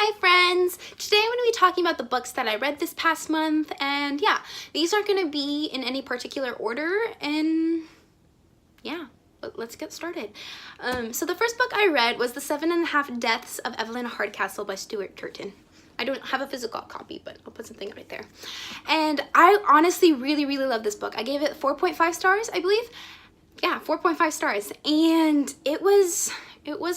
Hi friends! Today I'm going to be talking about the books that I read this past month, and yeah, these aren't going to be in any particular order, and yeah, let's get started. So the first book I read was The 7.5 Deaths of Evelyn Hardcastle by Stuart Turton. I don't have a physical copy, but I'll put something right there. And I honestly really love this book. I gave it 4.5 stars, I believe. Yeah, 4.5 stars, and it was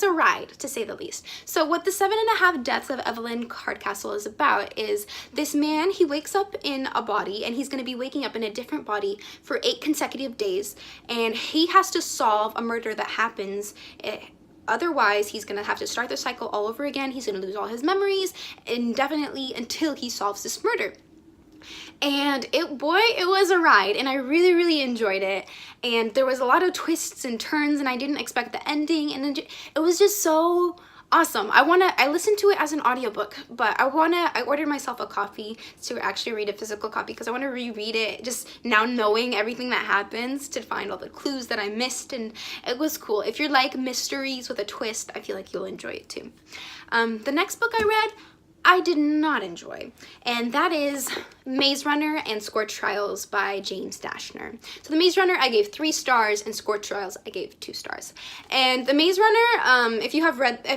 a ride, to say the least. So what The 7.5 Deaths of Evelyn Hardcastle is about is this man, he wakes up in a body, and he's going to be waking up in a different body for 8 consecutive days, and he has to solve a murder that happens. Otherwise, he's going to have to start the cycle all over again. He's going to lose all his memories indefinitely until he solves this murder. And it was a ride, and I really enjoyed it, and there was a lot of twists and turns, and I didn't expect the ending, and it was just so awesome. I listened to it as an audiobook, but I ordered myself a copy to actually read a physical copy because I want to reread it just now, knowing everything that happens, to find all the clues that I missed, and it was cool. If you're like mysteries with a twist, I feel like you'll enjoy it too. The next book I read, I did not enjoy, and that is Maze Runner and Scorch Trials by James Dashner. So The Maze Runner I gave 3 stars, and Scorch Trials I gave 2 stars. And The Maze Runner, if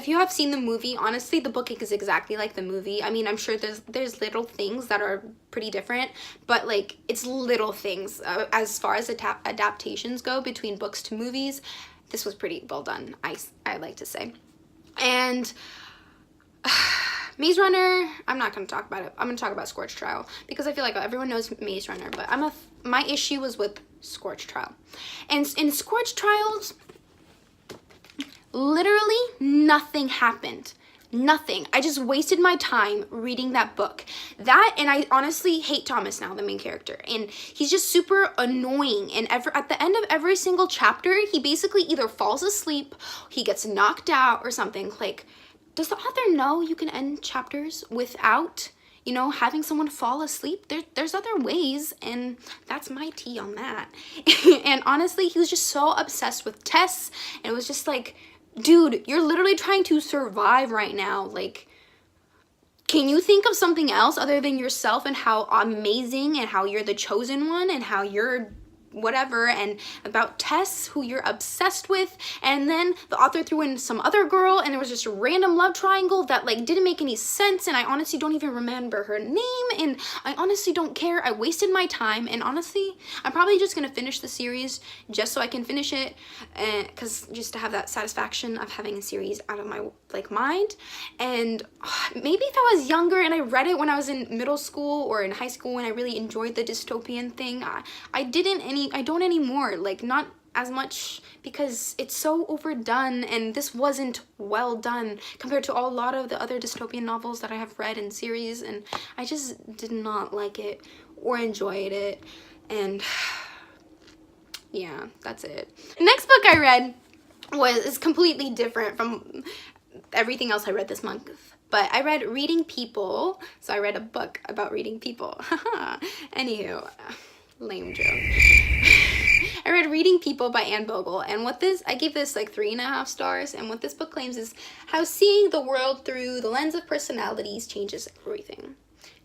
you have seen the movie, honestly the book is exactly like the movie. I mean, I'm sure there's little things that are pretty different, but like it's little things as far as adaptations go between books to movies. This was pretty well done, I like to say. And Maze Runner, I'm not going to talk about it. I'm going to talk about Scorch Trial because I feel like everyone knows Maze Runner, but my issue was with Scorch Trial. And in Scorch Trials, literally nothing happened. Nothing. I just wasted my time reading that book. And I honestly hate Thomas now, the main character. And he's just super annoying. And at the end of every single chapter, he basically either falls asleep, he gets knocked out or something. Like, does the author know you can end chapters without, having someone fall asleep? There's other ways, and that's my tea on that. And honestly, he was just so obsessed with Tess, and it was just like, dude, you're literally trying to survive right now. Like, can you think of something else other than yourself and how amazing and how you're the chosen one and how you're whatever, and about Tess, who you're obsessed with? And then the author threw in some other girl, and there was just a random love triangle that like didn't make any sense, and I honestly don't even remember her name, and I honestly don't care. I wasted my time, and honestly I'm probably just gonna finish the series just so I can finish it, because just to have that satisfaction of having a series out of my mind. And maybe if I was younger and I read it when I was in middle school or in high school and I really enjoyed the dystopian thing, I don't anymore, like not as much, because it's so overdone, and this wasn't well done compared to a lot of the other dystopian novels that I have read in series, and I just did not like it or enjoyed it. And yeah, that's it. The next book I read is completely different from everything else I read this month. But I read Reading People, so I read a book about reading people. Anywho, lame joke. I read Reading People by Anne Bogle, and I gave this like 3.5 stars, and what this book claims is how seeing the world through the lens of personalities changes everything.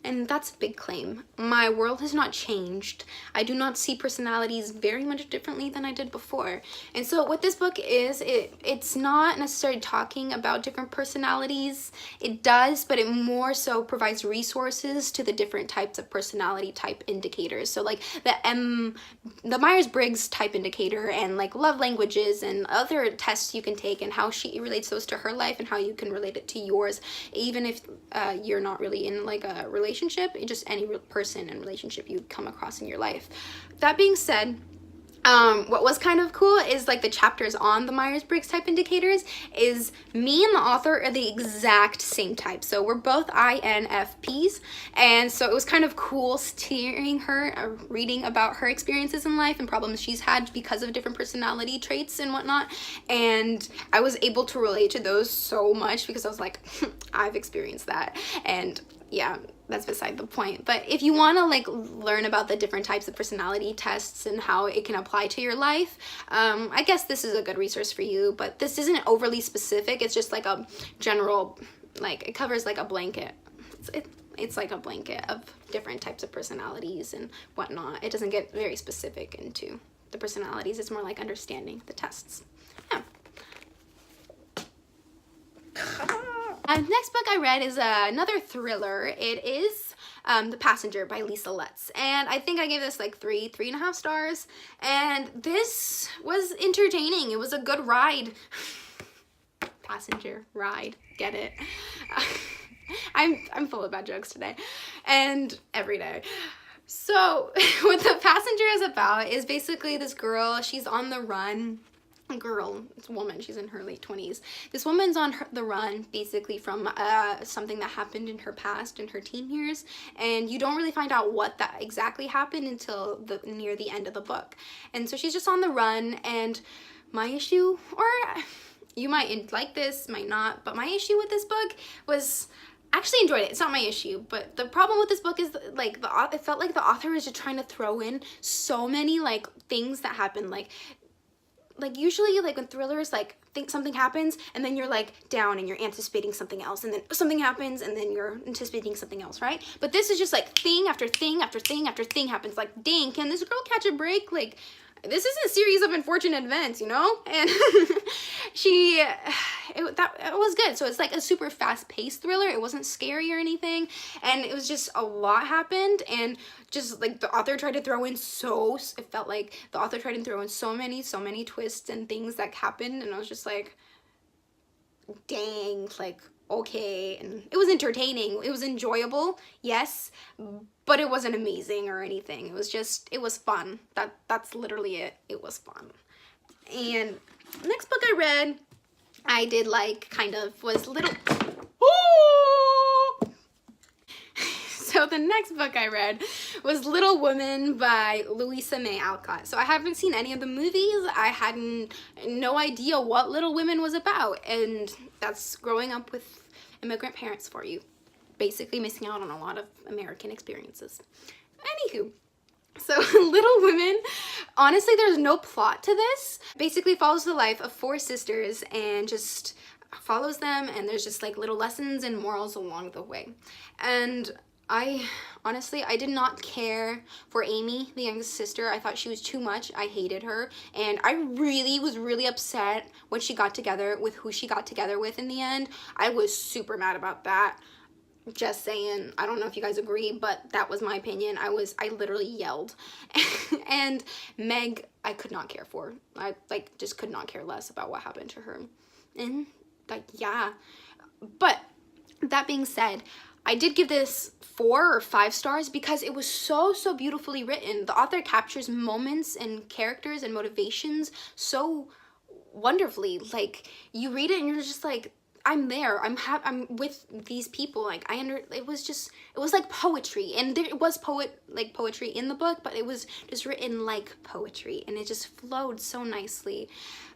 And that's a big claim. My world has not changed. I do not see personalities very much differently than I did before. And so what this book is, it's not necessarily talking about different personalities. It does, but it more so provides resources to the different types of personality type indicators. So like the Myers-Briggs type indicator, and like love languages and other tests you can take, and how she relates those to her life and how you can relate it to yours, even if you're not really in like a relationship, just any person and relationship you come across in your life. That being said, what was kind of cool is like the chapters on the Myers-Briggs type indicators is me and the author are the exact same type. So we're both INFPs, and so it was kind of cool hearing her reading about her experiences in life and problems she's had because of different personality traits and whatnot, and I was able to relate to those so much because I was like, I've experienced that. And yeah, that's beside the point. But if you want to like learn about the different types of personality tests and how it can apply to your life, I guess this is a good resource for you. But this isn't overly specific. It's just like a general like, it covers like a blanket. It's like a blanket of different types of personalities and whatnot. It doesn't get very specific into the personalities. It's more like understanding the tests. Yeah. Next book I read is another thriller. It is The Passenger by Lisa Letts, and I think I gave this like 3.5 stars, and this was entertaining. It was a good ride. Passenger, ride, get it. I'm full of bad jokes today and every day. So what The Passenger is about is basically this girl, she's on the run. Girl, it's a woman, she's in her late 20s. This woman's on the run basically from something that happened in her past in her teen years, and you don't really find out what that exactly happened until near the end of the book. And so she's just on the run, and my issue, or you might like this, might not, but my issue with this book was, I actually enjoyed it. It's not my issue, but the problem with this book is like it felt like the author was just trying to throw in so many like things that happen, like usually like when thrillers, like think something happens and then you're like down and you're anticipating something else, and then something happens and then you're anticipating something else, right? But this is just like thing after thing after thing after thing happens. Like, dang, can this girl catch a break? Like, this is a series of unfortunate events, you know? And it was good. So it's like a super fast-paced thriller. It wasn't scary or anything, and it was just a lot happened, and just like the author tried to throw in it felt like the author tried to throw in so many twists and things that happened, and I was just like, dang, like, okay. And it was entertaining, it was enjoyable, yes, but it wasn't amazing or anything. It was fun. That's literally it. It was fun. And the next book I read, I did like, kind of, was Little... So the next book I read was Little Women by Louisa May Alcott. So I haven't seen any of the movies. I had no idea what Little Women was about, and that's growing up with immigrant parents for you. Basically missing out on a lot of American experiences. Anywho, so Little Women, honestly, there's no plot to this. Basically follows the life of 4 sisters and just follows them, and there's just like little lessons and morals along the way. And honestly, I did not care for Amy, the youngest sister. I thought she was too much. I hated her, and I was really upset when she got together with who she got together with in the end. I was super mad about that. Just saying. I don't know if you guys agree, but that was my opinion. I literally yelled. And Meg, I could not care for. I like just could not care less about what happened to her. And like, yeah. But that being said, I did give this 4 or 5 stars because it was so beautifully written. The author captures moments and characters and motivations so wonderfully. Like, you read it and you're just like, I'm there. I'm with these people. Like, it was like poetry, and there was poetry in the book, but it was just written like poetry, and it just flowed so nicely.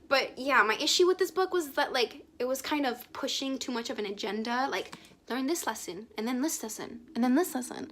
But yeah, my issue with this book was that like it was kind of pushing too much of an agenda, like learn this lesson and then this lesson and then this lesson,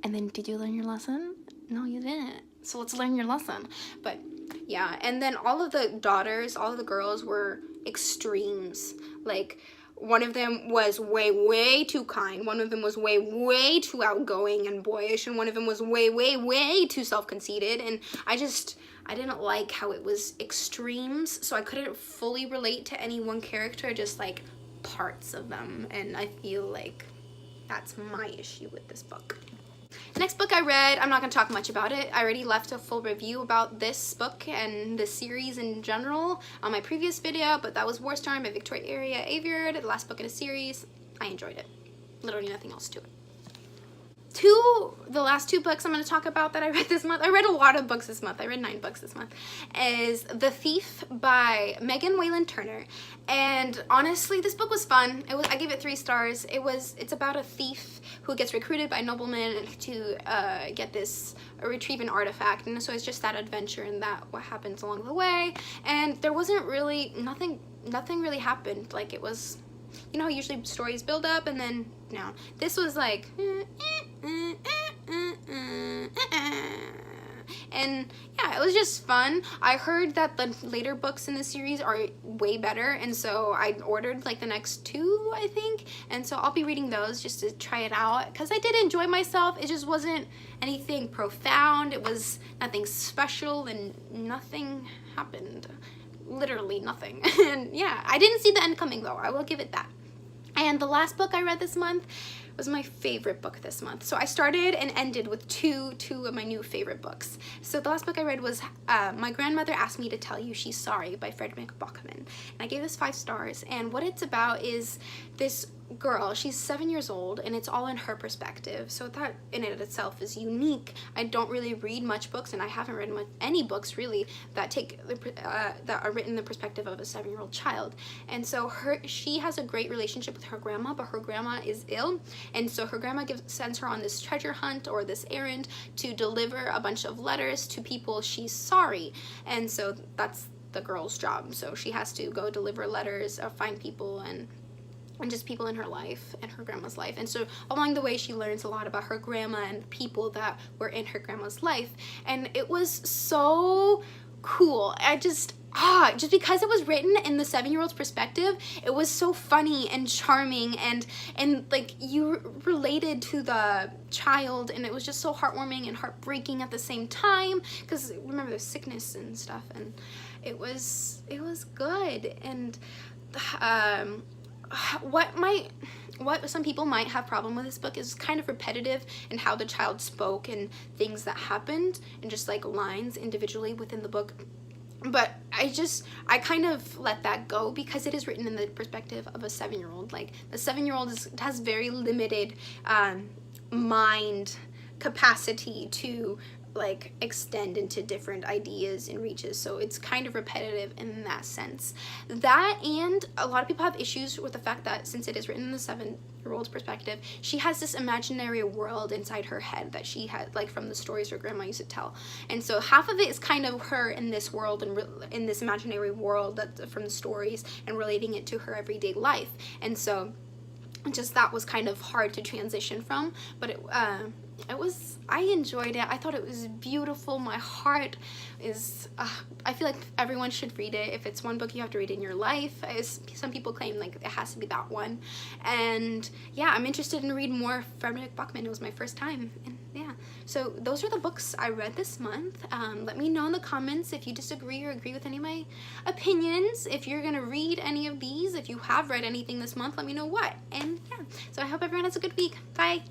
and then did you learn your lesson? No, you didn't. So let's learn your lesson. But yeah, and then all of the girls were extremes. Like, one of them was way too kind, one of them was way too outgoing and boyish, and one of them was way too self-conceited, and I didn't like how it was extremes, so I couldn't fully relate to any one character, just like parts of them, and I feel like that's my issue with this book. Next book I read, I'm not going to talk much about it. I already left a full review about this book and the series in general on my previous video, but that was War Storm by Victoria Aveyard, the last book in a series. I enjoyed it. Literally nothing else to it. The last 2 books I'm going to talk about that I read this month, I read a lot of books this month, I read 9 books this month, is The Thief by Megan Wayland Turner. And honestly, this book was fun. I gave it 3 stars. It's about a thief who gets recruited by noblemen to retrieve an artifact, and so it's just that adventure and what happens along the way. And there wasn't really nothing really happened. Like, it was, you know how usually stories build up and then no. This was like and yeah, it was just fun. I heard that the later books in the series are way better, and so I ordered like the next 2, I think, and so I'll be reading those just to try it out, because I did enjoy myself. It just wasn't anything profound. It was nothing special, and nothing happened. Literally nothing. And yeah, I didn't see the end coming though, I will give it that. And the last book I read this month was my favorite book this month. So I started and ended with two of my new favorite books. So the last book I read was My Grandmother Asked Me to Tell You She's Sorry by Frederick Bachman. And I gave this 5 stars. And what it's about is this girl, she's 7 years old, and it's all in her perspective. So that in it itself is unique. I don't really read much books, and I haven't read any books really that take that are written in the perspective of a 7-year-old child. And so she has a great relationship with her grandma, but her grandma is ill, and so her grandma sends her on this treasure hunt or this errand to deliver a bunch of letters to people she's sorry. And so that's the girl's job. So she has to go deliver letters or find people and just people in her life and her grandma's life. And so along the way she learns a lot about her grandma and people that were in her grandma's life, and it was so cool. Just because it was written in the 7-year-old's perspective, it was so funny and charming, and like you related to the child, and it was just so heartwarming and heartbreaking at the same time, because remember there's sickness and stuff, and it was good. And what some people might have problem with this book is kind of repetitive in how the child spoke and things that happened, and just like lines individually within the book. But I kind of let that go, because it is written in the perspective of a 7-year-old. Like, the 7-year-old has very limited mind capacity to like extend into different ideas and reaches, so it's kind of repetitive in that sense. That, and a lot of people have issues with the fact that since it is written in the 7-year-old's perspective, she has this imaginary world inside her head that she had, like, from the stories her grandma used to tell, and so half of it is kind of her in this world and in this imaginary world that from the stories, and relating it to her everyday life. And so just that was kind of hard to transition from, but I enjoyed it. I thought it was beautiful. My heart is, I feel like everyone should read it. If it's one book you have to read in your life, as some people claim, like, it has to be that one. And yeah, I'm interested in reading more Frederick Bachman. It was my first time, and yeah. So those are the books I read this month. Let me know in the comments if you disagree or agree with any of my opinions. If you're gonna read any of these, if you have read anything this month, let me know what. And yeah, so I hope everyone has a good week. Bye.